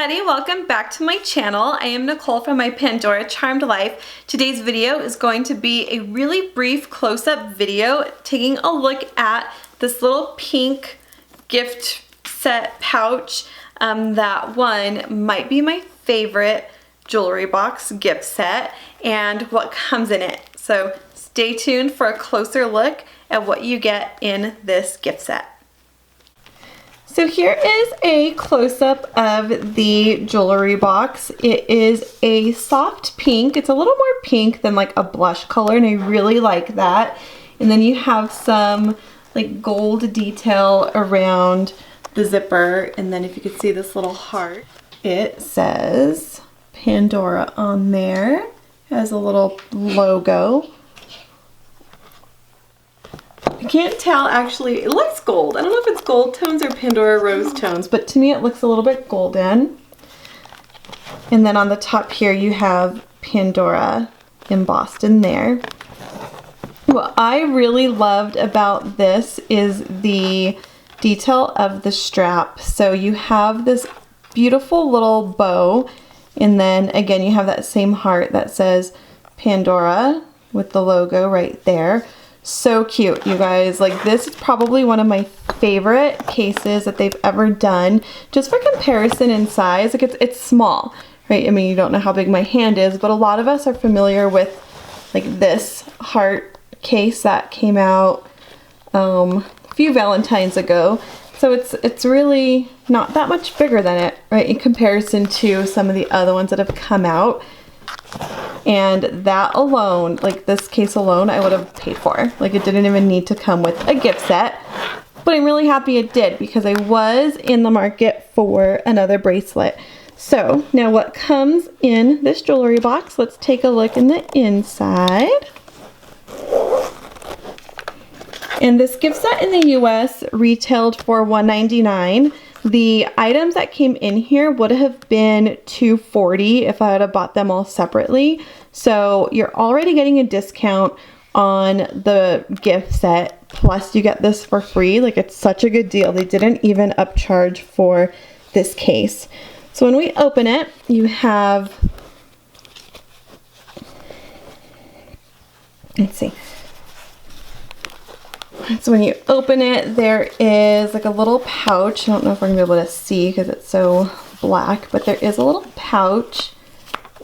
everybody, welcome back to my channel. I am Nicole from my Pandora Charmed Life. Today's video is going to be a really brief close-up video taking a look at this little pink gift set pouch. That one might be my favorite jewelry box gift set and what comes in it. So stay tuned for a closer look at what you get in this gift set. So here is a close-up of the jewelry box. It is a soft pink. It's a little more pink than like a blush color, and I really like that. And then you have some like gold detail around the zipper, and then if you could see this little heart, it says Pandora on there. It has a little logo. I can't tell actually, it looks gold. I don't know if it's gold tones or Pandora rose tones, but to me it looks a little bit golden. And then on the top here you have Pandora embossed in there. What I really loved about this is the detail of the strap. So you have this beautiful little bow, and then again you have that same heart that says Pandora with the logo right there. So cute, you guys. Like, this is probably one of my favorite cases that they've ever done. Just for comparison in size, like it's small, right? I mean, you don't know how big my hand is, but a lot of us are familiar with like this heart case that came out a few Valentines ago. So it's really not that much bigger than it, right? In comparison to some of the other ones that have come out. And that alone, like this case alone, I would have paid for. Like, it didn't even need to come with a gift set, but I'm really happy it did because I was in the market for another bracelet. So now what comes in this jewelry box, let's take a look in the inside. And this gift set in the US retailed for $199. The items that came in here would have been $240 if I had have bought them all separately. So you're already getting a discount on the gift set, plus you get this for free. Like, it's such a good deal. They didn't even upcharge for this case. So when we open it, you have, let's see. So when you open it, there is like a little pouch. I don't know if we're gonna be able to see because it's so black, but there is a little pouch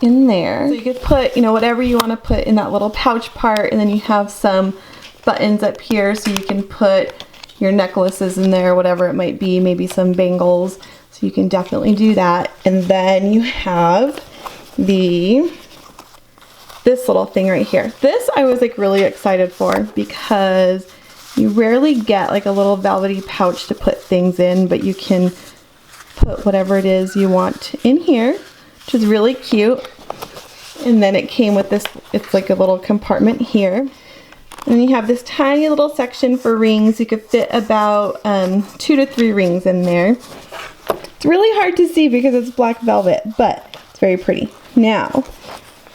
in there. So you could put, you know, whatever you want to put in that little pouch part, and then you have some buttons up here so you can put your necklaces in there, whatever it might be, maybe some bangles. So you can definitely do that. And then you have this little thing right here. This I was like really excited for because you rarely get like a little velvety pouch to put things in, but you can put whatever it is you want in here, which is really cute. And then it came with this, it's like a little compartment here. And then you have this tiny little section for rings. You could fit about 2 to 3 rings in there. It's really hard to see because it's black velvet, but it's very pretty. Now,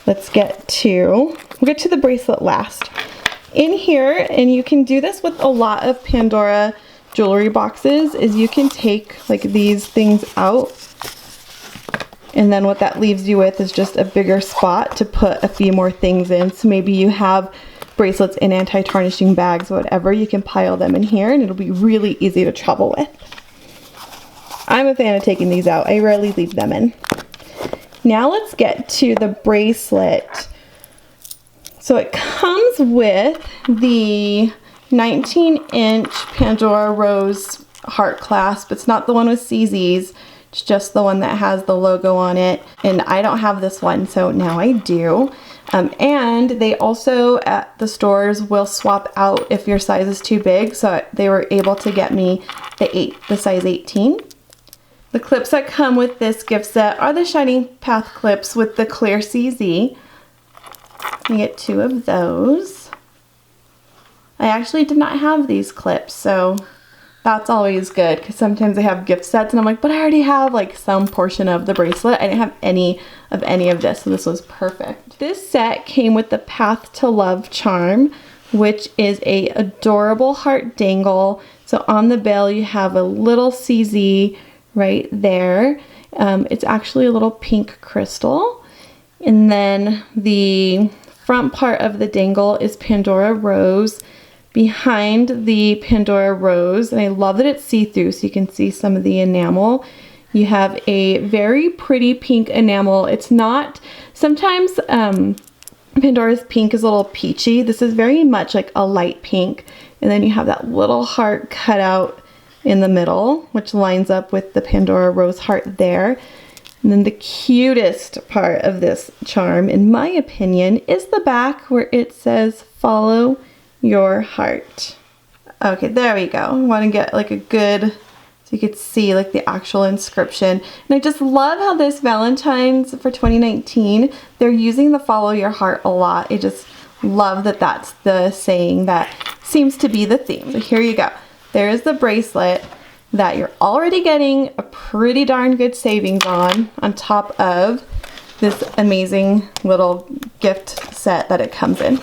we'll get to the bracelet last. In here, and you can do this with a lot of Pandora jewelry boxes, is you can take like these things out, and then what that leaves you with is just a bigger spot to put a few more things in. So maybe you have bracelets in anti-tarnishing bags, whatever, you can pile them in here and it'll be really easy to travel with. I'm a fan of taking these out. I rarely leave them in. Now let's get to the bracelet. So it comes with the 19-inch Pandora Rose heart clasp. It's not the one with CZs. It's just the one that has the logo on it. And I don't have this one, so now I do. And they also at the stores will swap out if your size is too big. So they were able to get me the size 18. The clips that come with this gift set are the Shining Path clips with the clear CZ. You get 2 of those. I actually did not have these clips, so that's always good because sometimes they have gift sets and I'm like, but I already have like some portion of the bracelet. I didn't have any of this, so this was perfect. This set came with the Path to Love charm, which is a adorable heart dangle. So on the bell you have a little CZ right there. It's actually a little pink crystal. And then the front part of the dangle is Pandora rose. Behind the Pandora rose, and I love that it's see-through so you can see some of the enamel. You have a very pretty pink enamel. It's not, sometimes Pandora's pink is a little peachy. This is very much like a light pink. And then you have that little heart cut out in the middle, which lines up with the Pandora rose heart there. And then the cutest part of this charm, in my opinion, is the back where it says, follow your heart. Okay, there we go. I want to get like a good, so you could see like the actual inscription. And I just love how this Valentine's for 2019, they're using the follow your heart a lot. I just love that that's the saying that seems to be the theme. So here you go. There's the bracelet that you're already getting a pretty darn good savings on top of this amazing little gift set that it comes in.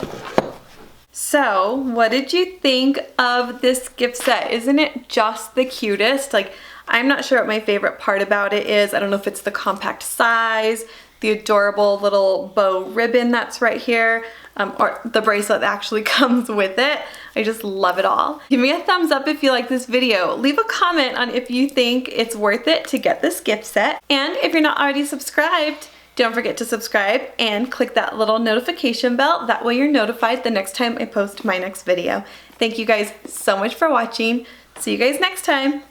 So, what did you think of this gift set? Isn't it just the cutest? Like, I'm not sure what my favorite part about it is. I don't know if it's the compact size, the adorable little bow ribbon that's right here, or the bracelet that actually comes with it. I just love it all. Give me a thumbs up if you like this video. Leave a comment on if you think it's worth it to get this gift set. And if you're not already subscribed, don't forget to subscribe and click that little notification bell. That way you're notified the next time I post my next video. Thank you guys so much for watching. See you guys next time.